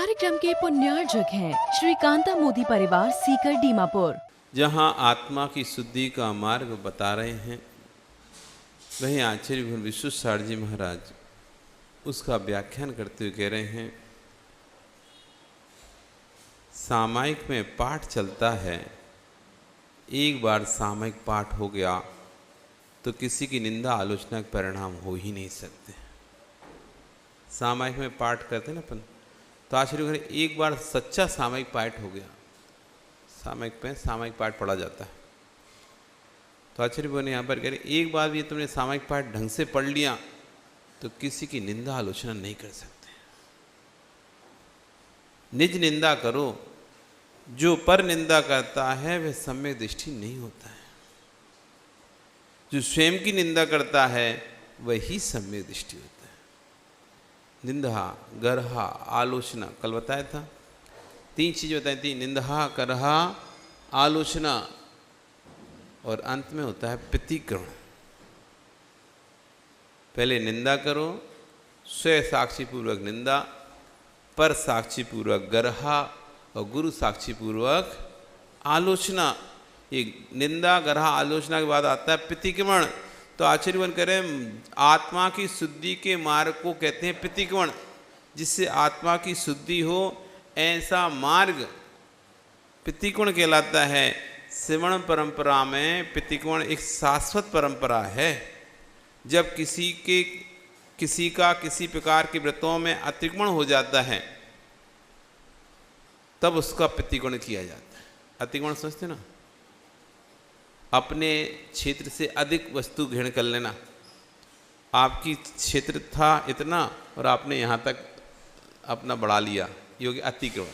कार्यक्रम के पुण्यार्जक हैं श्री कांता मोदी परिवार सीकर दीमापुर। जहाँ आत्मा की शुद्धि का मार्ग बता रहे हैं, वहीं आचार्य भगवान विश्वेश्वर जी महाराज उसका व्याख्यान करते हुए कह रहे हैं, सामायिक में पाठ चलता है, एक बार सामायिक पाठ हो गया तो किसी की निंदा आलोचना के परिणाम हो ही नहीं सकते। सामायिक में पाठ करते हैं ना अपन, तो आचार्य भगवान एक बार सच्चा सामायिक पाठ हो गया, सामायिक पे सामायिक पाठ पढ़ा जाता है, तो आचार्य भगवान यहाँ पर कह रहे एक बार भी तुमने सामायिक पाठ ढंग से पढ़ लिया तो किसी की निंदा आलोचना नहीं कर सकते। निज निंदा करो, जो पर निंदा करता है वह सम्यक दृष्टि नहीं होता है, जो स्वयं की निंदा करता है वही सम्यक दृष्टि होता है। निंदा, गर्हा, आलोचना कल बताया था, तीन चीज़ें बताई थी, निंदा, करहा, आलोचना, और अंत में होता है प्रतिक्रमण। पहले निंदा करो, स्वयं साक्षी पूर्वक निंदा, पर साक्षी पूर्वक गर्हा और गुरु साक्षी पूर्वक आलोचना। ये निंदा, गर्हा, आलोचना के बाद आता है प्रतिक्रमण। तो आचार्य वन करें आत्मा की शुद्धि के मार्ग को कहते हैं प्रतिक्रमण, जिससे आत्मा की शुद्धि हो ऐसा मार्ग प्रतिक्रमण कहलाता है। श्रवण परंपरा में प्रतिक्रमण एक शाश्वत परंपरा है। जब किसी का किसी प्रकार के व्रतों में अतिक्रमण हो जाता है तब उसका प्रतिक्रमण किया जाता है। अतिक्रमण समझते ना, अपने क्षेत्र से अधिक वस्तु ग्रहण कर लेना। आपकी क्षेत्र था इतना और आपने यहाँ तक अपना बढ़ा लिया, ये हो गया अतिक्रमण।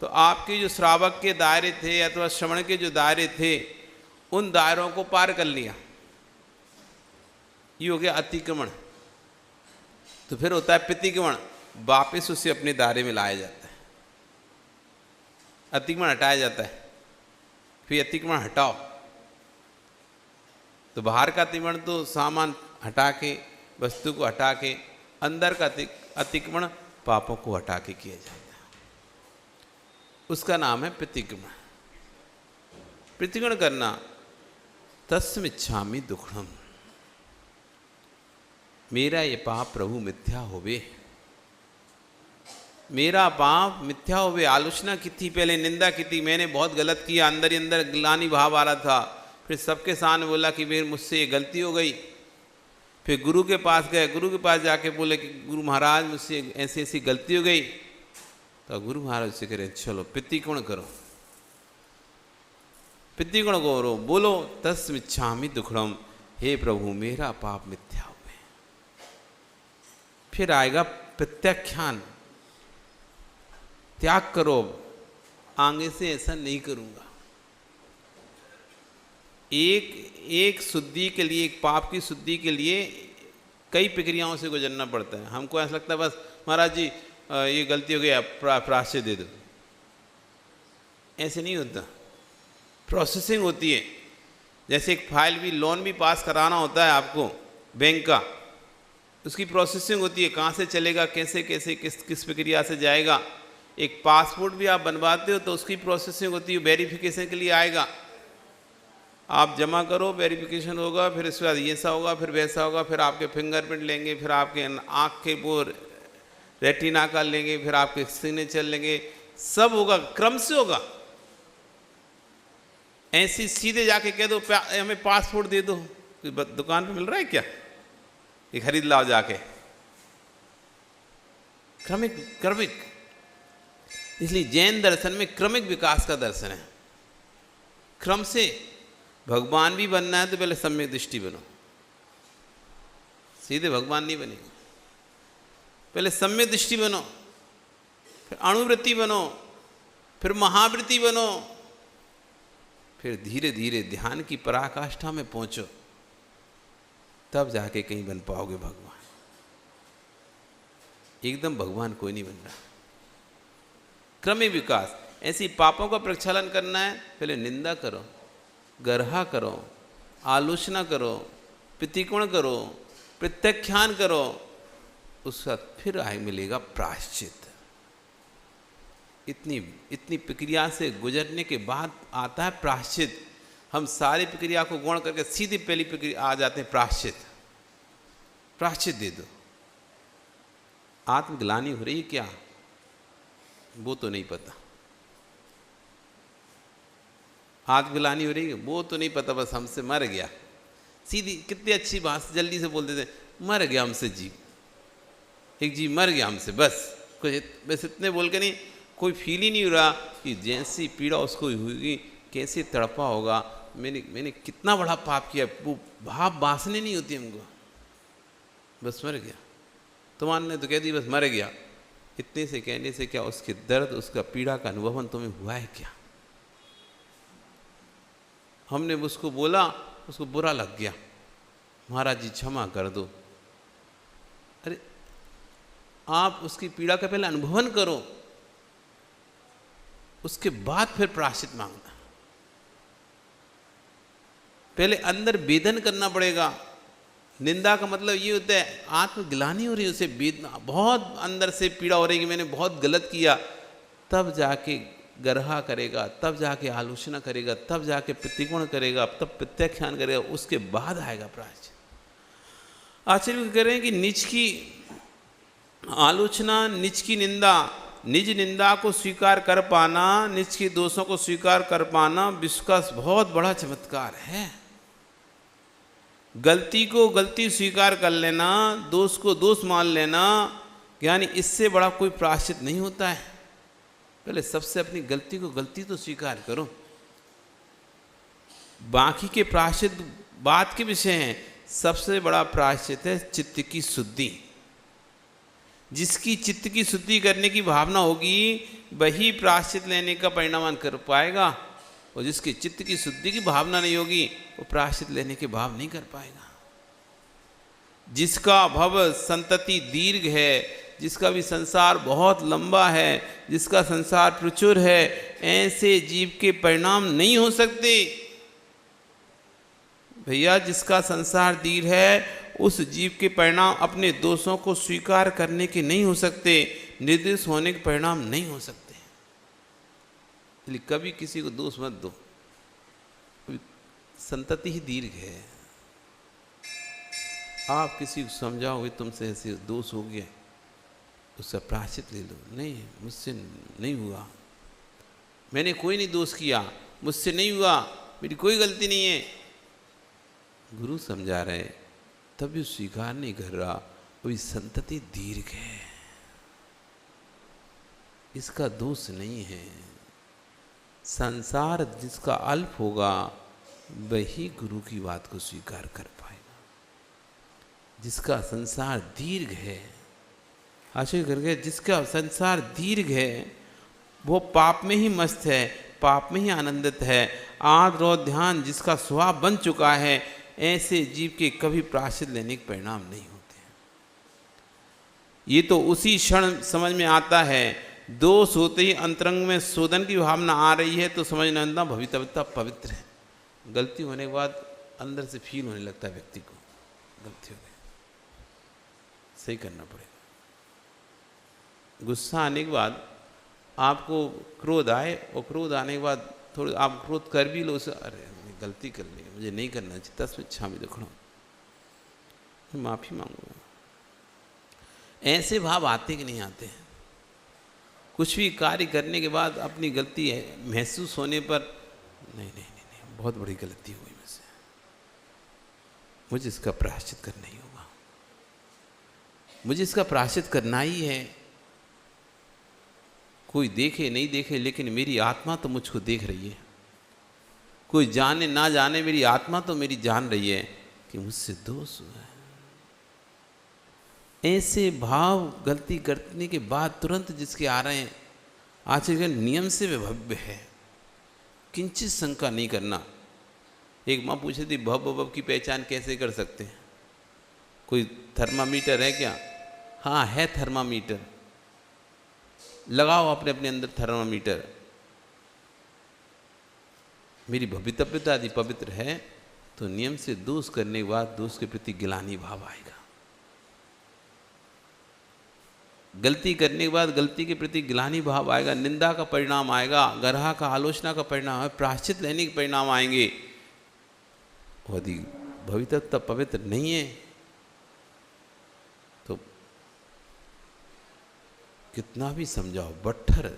तो आपके जो श्रावक के दायरे थे अथवा श्रवण के जो दायरे थे उन दायरों को पार कर लिया, ये हो गया अतिक्रमण। तो फिर होता है प्रतिक्रमण, वापस उसे अपने दायरे में लाया जाता है, अतिक्रमण हटाया जाता है। फिर अतिक्रमण हटाओ, तो बाहर का अतिक्रमण तो सामान हटा के, वस्तु को हटा के, अंदर का अतिक्रमण पापों को हटा के किया जाता है, उसका नाम है प्रतिक्रमण। प्रतिक्रमण करना, तस्मिच्छामि दुक्खड़म, मेरा ये पाप प्रभु मिथ्या होवे, मेरा पाप मिथ्या होवे। आलोचना की थी, पहले निंदा की थी, मैंने बहुत गलत किया, अंदर ही अंदर ग्लानि भाव आ रहा था। फिर सबके सामने बोला कि मेरे मुझसे ये गलती हो गई। फिर गुरु के पास गए, गुरु के पास जाके बोले कि गुरु महाराज मुझसे ऐसी ऐसी गलती हो गई। तो गुरु महाराज से कह रहे चलो प्रतिक्रमण करो, प्रतिक्रमण करो, बोलो तस्मिच्छामि दुक्खड़म, हे प्रभु मेरा पाप मिथ्या हुए। फिर आएगा प्रत्याख्यान, त्याग करो, आगे से ऐसा नहीं करूंगा। एक शुद्धि के लिए, एक पाप की शुद्धि के लिए कई प्रक्रियाओं से गुजरना पड़ता है। हमको ऐसा लगता है बस महाराज जी ये गलती हो गई, प्रायश्चित दे दो, ऐसे नहीं होता। प्रोसेसिंग होती है। जैसे एक फाइल भी, लोन भी पास कराना होता है आपको बैंक का, उसकी प्रोसेसिंग होती है, कहाँ से चलेगा, कैसे कैसे किस प्रक्रिया से जाएगा। एक पासपोर्ट भी आप बनवाते हो तो उसकी प्रोसेसिंग होती है, वेरिफिकेशन के लिए आएगा, आप जमा करो, वेरिफिकेशन होगा, फिर इसके बाद ये ऐसा होगा, फिर वैसा होगा, फिर आपके फिंगरप्रिंट लेंगे, फिर आपके आँख के वो रेटिना का लेंगे, फिर आपके सिग्नेचर लेंगे, सब होगा, क्रम से होगा। ऐसी सीधे जाके कह दो हमें पासपोर्ट दे दो, दुकान पे मिल रहा है क्या, ये खरीद लाओ जाके। क्रमिक क्रमिक, इसलिए जैन दर्शन में क्रमिक विकास का दर्शन है। क्रम से भगवान भी बनना है तो पहले सम्यक दृष्टि बनो, सीधे भगवान नहीं बनेगा। पहले सम्यक दृष्टि बनो, फिर अणुवृत्ति बनो, फिर महावृत्ति बनो, फिर धीरे धीरे ध्यान की पराकाष्ठा में पहुंचो, तब जाके कहीं बन पाओगे भगवान। एकदम भगवान कोई नहीं बन रहा। क्रमिक विकास, ऐसी पापों का प्रक्षालन करना है, पहले निंदा करो, गर्हा करो, आलोचना करो, प्रतिक्रमण करो, प्रत्याख्यान करो, उसका फिर आगे मिलेगा प्रायश्चित। इतनी इतनी प्रक्रिया से गुजरने के बाद आता है प्रायश्चित। हम सारी प्रक्रिया को गौण करके सीधी पहली प्रक्रिया आ जाते हैं प्रायश्चित। प्रायश्चित दे दो। आत्मग्लानि हो रही है क्या, वो तो नहीं पता। आत्मग्लानि हो रही है वो तो नहीं पता, बस हमसे मर गया। सीधी कितनी अच्छी बात जल्दी से बोल देते, मर गया हमसे जीव, एक जीव मर गया हमसे, बस कुछ बस इतने बोल के नहीं, कोई फील ही नहीं हो रहा कि जैसी पीड़ा उसको हुई, कैसे तड़पा होगा, मैंने कितना बड़ा पाप किया, वो भाव वासने नहीं होती हमको, बस मर गया। तुम्हारे तो कह दी बस मर गया। इतने से कहने से क्या उसके दर्द, उसका पीड़ा का अनुभव तुम्हें हुआ है क्या? हमने उसको बोला, उसको बुरा लग गया, महाराज जी क्षमा कर दो। अरे आप उसकी पीड़ा का पहले अनुभवन करो, उसके बाद फिर प्रायश्चित मांगना। पहले अंदर वेदन करना पड़ेगा। निंदा का मतलब ये होता है आत्मग्लानि हो रही है, उसे वेदना, बहुत अंदर से पीड़ा हो रही है कि मैंने बहुत गलत किया, तब जाके गर्हा करेगा, तब जाके आलोचना करेगा, तब जाके प्रतिकोण करेगा, तब प्रत्याख्यान करेगा, उसके बाद आएगा प्रायश्चित। आचार्य कह रहे हैं कि निज की आलोचना, निज की निंदा, निज निंदा को स्वीकार कर पाना, निज के दोषों को स्वीकार कर पाना विश्व का बहुत बड़ा चमत्कार है। गलती को गलती स्वीकार कर लेना, दोष को दोष मान लेना, यानी इससे बड़ा कोई प्रायश्चित नहीं होता है। पहले सबसे अपनी गलती को गलती तो स्वीकार करो, बाकी के प्रायश्चित बात के विषय हैं। सबसे बड़ा प्रायश्चित है चित्त की शुद्धि। जिसकी चित्त की शुद्धि करने की भावना होगी वही प्रायश्चित लेने का परिणाम कर पाएगा, और जिसकी चित्त की शुद्धि की भावना नहीं होगी वो प्रायश्चित लेने के भाव नहीं कर पाएगा। जिसका भव संतति दीर्घ है, जिसका भी संसार बहुत लंबा है, जिसका संसार प्रचुर है, ऐसे जीव के परिणाम नहीं हो सकते। भैया जिसका संसार दीर्घ है उस जीव के परिणाम अपने दोषों को स्वीकार करने के नहीं हो सकते, निर्दोष होने के परिणाम नहीं हो सकते। इसलिए कभी किसी को दोष मत दो, संतति ही दीर्घ है। आप किसी को समझाओ तुमसे ऐसे दोष हो गया, उसका प्रायश्चित ले लो। नहीं मुझसे नहीं हुआ, मैंने कोई नहीं दोष किया, मुझसे नहीं हुआ, मेरी कोई गलती नहीं है। गुरु समझा रहे तभी स्वीकार नहीं कर रहा, वही संतति दीर्घ है, इसका दोष नहीं है। संसार जिसका अल्प होगा वही गुरु की बात को स्वीकार कर पाएगा। जिसका संसार दीर्घ है, आशय करके जिसका संसार दीर्घ है वो पाप में ही मस्त है, पाप में ही आनंदित है। आदर और ध्यान जिसका स्वभाव बन चुका है, ऐसे जीव के कभी प्रायश्चित लेने के परिणाम नहीं होते हैं। ये तो उसी क्षण समझ में आता है। दोष होते ही अंतरंग में शोधन की भावना आ रही है तो समझना भवितव्यता पवित्र है। गलती होने के बाद अंदर से फील होने लगता है व्यक्ति को गलती हो गई, सही करना पड़ेगा। गुस्सा आने के बाद आपको क्रोध आए, और क्रोध आने के बाद थोड़ा आप क्रोध कर भी लो, उसे अरे गलती कर ली, मुझे नहीं करना चाहिए, तस्वीर क्षमा देखो, माफ़ी मांगूंगा। ऐसे भाव आते कि नहीं आते? कुछ भी कार्य करने के बाद अपनी गलती है महसूस होने पर नहीं नहीं नहीं नहीं बहुत बड़ी गलती हुई मुझसे, मुझे इसका प्रायश्चित करना ही होगा, मुझे इसका प्रायश्चित करना ही है। कोई देखे नहीं देखे लेकिन मेरी आत्मा तो मुझको देख रही है, कोई जाने ना जाने मेरी आत्मा तो मेरी जान रही है कि मुझसे दोष हुआ है। ऐसे भाव गलती करने के बाद तुरंत जिसके आ रहे हैं, आचार्य नियम से विभव्य है, किंचित शंका नहीं करना। एक माँ पूछी थी भव की पहचान कैसे कर सकते हैं, कोई थर्मामीटर है क्या? हाँ है थर्मामीटर, लगाओ अपने अपने अंदर थर्मामीटर। मेरी भवितव्यता यदि पवित्र है तो नियम से दोष करने के बाद दोष के प्रति गिलानी भाव आएगा। गलती करने के बाद गलती के प्रति ग्लानि भाव आएगा, निंदा का परिणाम आएगा, गर्हा का आलोचना का परिणाम है, प्रायश्चित लेने के परिणाम आएंगे। यदि भविष्य तब पवित्र नहीं है तो कितना भी समझाओ, पत्थर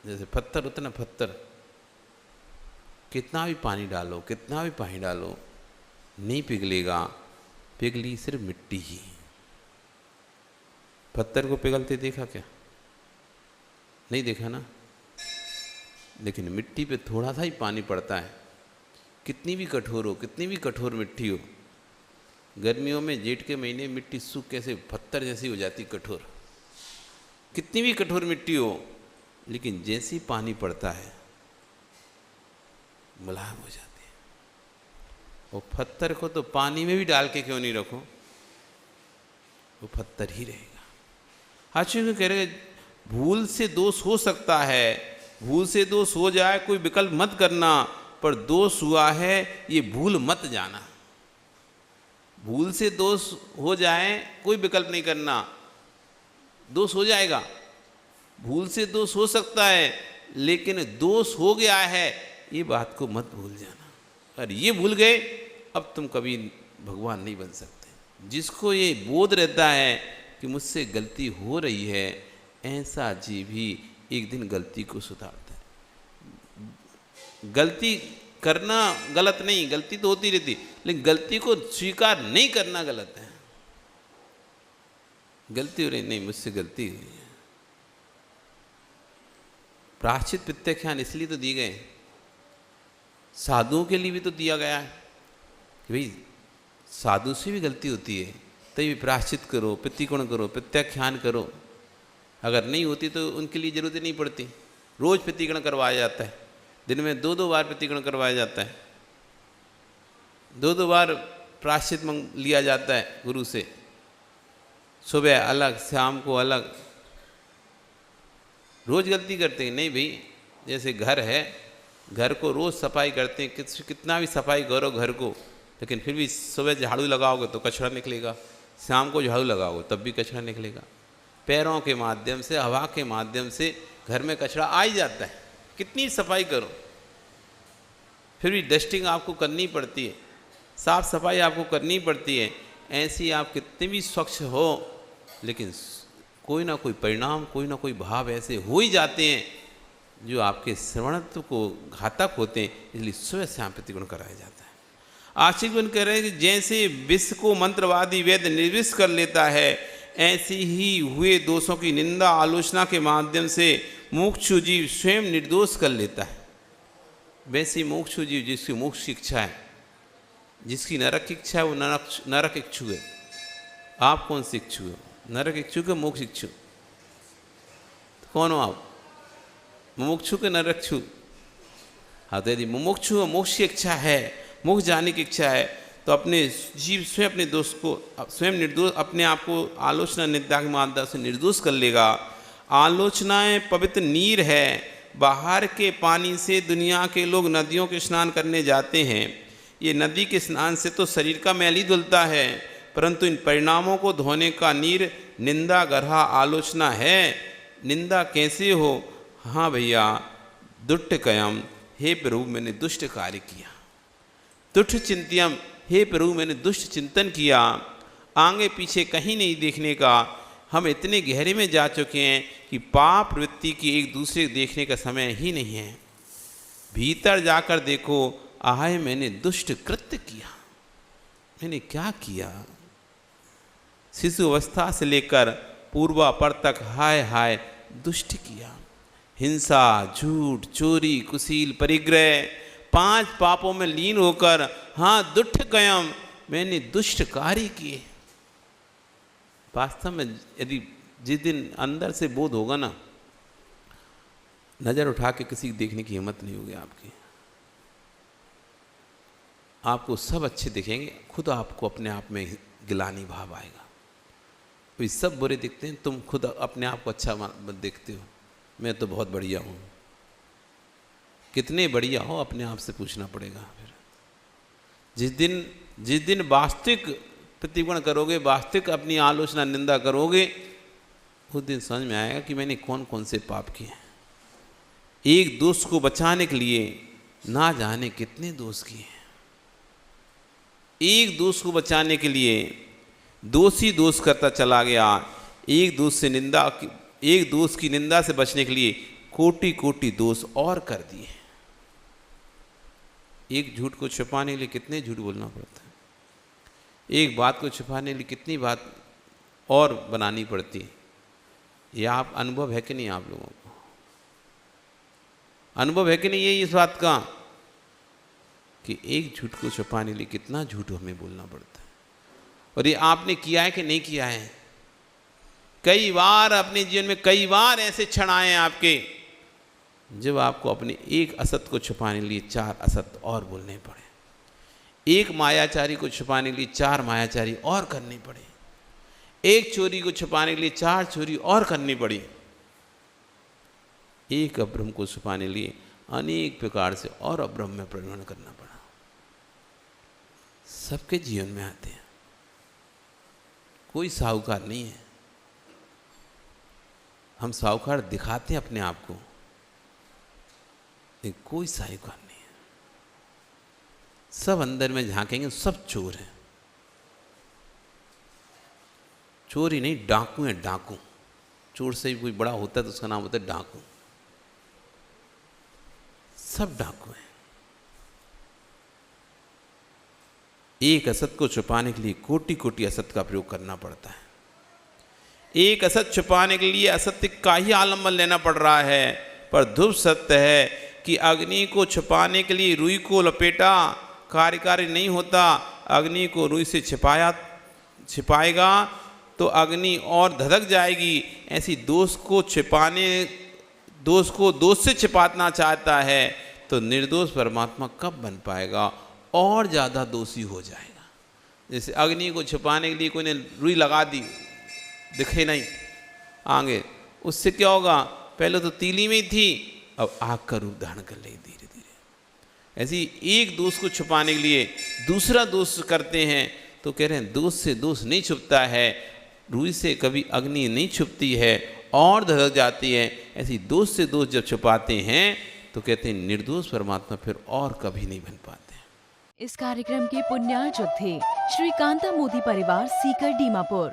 जैसे पत्थर उतना पत्थर, कितना भी पानी डालो, कितना भी पानी डालो, नहीं पिघलेगा, पिघली सिर्फ मिट्टी ही। पत्थर को पिघलते देखा क्या? नहीं देखा ना। लेकिन मिट्टी पे थोड़ा सा ही पानी पड़ता है, कितनी भी कठोर हो, कितनी भी कठोर मिट्टी हो, गर्मियों में जेठ के महीने मिट्टी सूख कैसे पत्थर जैसी हो जाती कठोर, कितनी भी कठोर मिट्टी हो, लेकिन जैसे ही पानी पड़ता है मुलायम हो जाती है। वो पत्थर को तो पानी में भी डाल के क्यों नहीं रखो, वो पत्थर ही रहेगा। आचार्य कह रहे भूल से दोष हो सकता है, भूल से दोष हो जाए कोई विकल्प मत करना, पर दोष हुआ है ये भूल मत जाना। भूल से दोष हो जाए कोई विकल्प नहीं करना, दोष हो जाएगा। भूल से दोष हो सकता है, लेकिन दोष हो गया है ये बात को मत भूल जाना। अगर ये भूल गए अब तुम कभी भगवान नहीं बन सकते। जिसको ये बोध रहता है कि मुझसे गलती हो रही है, ऐसा जीव ही एक दिन गलती को सुधारता है। गलती करना गलत नहीं, गलती तो होती रहती, लेकिन गलती को स्वीकार नहीं करना गलत है। गलती हो रही, नहीं मुझसे गलती हुई है। प्रायश्चित प्रत्याख्यान इसलिए तो दिए गए, साधुओं के लिए भी तो दिया गया है कि भाई साधु से भी गलती होती है, तभी प्रायश्चित करो, प्रतिकोण करो, प्रत्याख्यान करो। अगर नहीं होती तो उनके लिए जरूरत नहीं पड़ती। रोज प्रतिकोण करवाया जाता है, दिन में 2-2 बार प्रतिकोण करवाया जाता है, 2-2 बार प्रायश्चित लिया जाता है गुरु से, सुबह अलग, शाम को अलग। रोज गलती करते हैं नहीं भाई, जैसे घर है, घर को रोज सफाई करते हैं, कितना भी सफाई करो घर को, लेकिन फिर भी सुबह झाड़ू लगाओगे तो कचरा निकलेगा, शाम को झाड़ू लगाओगे तब भी कचरा निकलेगा। पैरों के माध्यम से, हवा के माध्यम से घर में कचरा आ ही जाता है, कितनी सफाई करो फिर भी डस्टिंग आपको करनी पड़ती है, साफ सफाई आपको करनी पड़ती है। ऐसी आप कितने भी स्वच्छ हो, लेकिन कोई ना कोई परिणाम, कोई ना कोई भाव ऐसे हो ही जाते हैं जो आपके श्रवणत्व को घातक होते हैं। इसलिए स्वयं श्याम प्रतिकोण कराया जाता है। आशिकगण कह रहे हैं कि जैसे विष को मंत्रवादी वैद्य निर्विष कर लेता है, ऐसे ही हुए दोषों की निंदा आलोचना के माध्यम से मुमुक्षु जीव स्वयं निर्दोष कर लेता है। वैसे मुमुक्षु जीव जिसकी मोक्ष की इच्छा है, जिसकी नरक की इच्छा है, वो नरक इच्छुक है। आप कौन से इच्छुक हो? नरक इच्छुक है, मोक्ष इच्छुक? कौन हो आप? मुमुक्षु के नरक्षु? हाँ, तो यदि मुमुक्षु मोक्ष की इच्छा है, मोक्ष जाने की इच्छा है, तो अपने जीव स्वयं अपने दोष को स्वयं निर्दोष, अपने आप को आलोचना निंदा के माध्यम से निर्दोष कर लेगा। आलोचनाएं पवित्र नीर है, बाहर के पानी से दुनिया के लोग नदियों के स्नान करने जाते हैं। ये नदी के स्नान से तो शरीर का मैल ही धुलता है, परंतु इन परिणामों को धोने का नीर निंदा, गर्हा, आलोचना है। निंदा कैसे हो? हाँ भैया, दुष्ट कयम, हे प्रभु मैंने दुष्ट कार्य किया। दुष्ट चिंत्यम, हे प्रभु मैंने दुष्ट चिंतन किया। आगे पीछे कहीं नहीं देखने का। हम इतने गहरे में जा चुके हैं कि पाप वृत्ति की एक दूसरे को देखने का समय ही नहीं है। भीतर जाकर देखो, आए मैंने दुष्ट कृत्य किया। मैंने क्या किया? शिशु अवस्था से लेकर पूर्वापर तक हाय हाय दुष्ट किया। हिंसा, झूठ, चोरी, कुशील, परिग्रह, 5 पापों में लीन होकर, हाँ दुष्ट कयम, मैंने दुष्ट कार्य किए। वास्तव में यदि जिस दिन अंदर से बोध होगा ना, नज़र उठा के किसी को देखने की हिम्मत नहीं होगी आपकी। आपको सब अच्छे दिखेंगे, खुद आपको अपने आप में गिलानी भाव आएगा। तो सब बुरे दिखते हैं, तुम खुद अपने आप को अच्छा देखते हो, मैं तो बहुत बढ़िया हूँ। कितने बढ़िया हो अपने आप से पूछना पड़ेगा। फिर जिस दिन वास्तविक प्रतिकोण करोगे, वास्तविक अपनी आलोचना निंदा करोगे, उस दिन समझ में आएगा कि मैंने कौन कौन से पाप किए हैं। एक दोस्त को बचाने के लिए ना जाने कितने दोस्त किए हैं। एक दोस्त को बचाने के लिए दोषी दोष करता चला गया। एक दोस्त की निंदा से बचने के लिए कोटि कोटि दोष और कर दिए। एक झूठ को छुपाने के लिए कितने झूठ बोलना पड़ता है। एक बात को छुपाने के लिए कितनी बात और बनानी पड़ती है। यह आप अनुभव है कि नहीं? आप लोगों को अनुभव है कि नहीं ये इस बात का कि एक झूठ को छुपाने के लिए कितना झूठ हमें बोलना पड़ता है। और ये आपने किया है कि नहीं किया है? कई बार अपने जीवन में कई बार ऐसे क्षण आए हैं आपके जब आपको अपने एक असत को छुपाने के लिए 4 असत और बोलने पड़े। एक मायाचारी को छुपाने के लिए 4 मायाचारी और करनी पड़े। एक चोरी को छुपाने के लिए 4 चोरी और करनी पड़ी। एक अभ्रम को छुपाने के लिए अनेक प्रकार से और अभ्रम में परिवर्तन करना पड़ा। सबके जीवन में आते हैं, कोई साहूकार नहीं है। हम साहूकार दिखाते हैं अपने आप को, लेकिन कोई साहूकार नहीं है। सब अंदर में झांकेंगे, सब चोर हैं। चोर ही नहीं, डाकू है, डाकू। चोर से भी कोई बड़ा होता है तो उसका नाम होता है डाकू। सब डाकू हैं। एक असत को छुपाने के लिए कोटि कोटि असत का प्रयोग करना पड़ता है। एक असत छुपाने के लिए असत्य का ही आलम्बन लेना पड़ रहा है। पर ध्रुव सत्य है कि अग्नि को छुपाने के लिए रुई को लपेटा, कार्यकारी नहीं होता। अग्नि को रुई से छिपाएगा तो अग्नि और धधक जाएगी। ऐसी दोष को दोष से छिपाना चाहता है तो निर्दोष परमात्मा कब बन पाएगा? और ज़्यादा दोषी हो जाएगा। जैसे अग्नि को छिपाने के लिए कोई ने रुई लगा दी, दिखे नहीं आगे, उससे क्या होगा? पहले तो तीली में ही थी, अब आग का रूप धारण कर लेगी धीरे धीरे। ऐसी एक दोष को छुपाने के लिए दूसरा दोष करते हैं तो कह रहे हैं दोष से दोष नहीं छुपता है, रुई से कभी अग्नि नहीं छुपती है और धधक जाती है। ऐसी दोष से दोष जब छुपाते हैं तो कहते हैं निर्दोष परमात्मा फिर और कभी नहीं बन पाते। इस कार्यक्रम के पुण्यार्चक थे श्री कांता मोदी परिवार, सीकर, दीमापुर।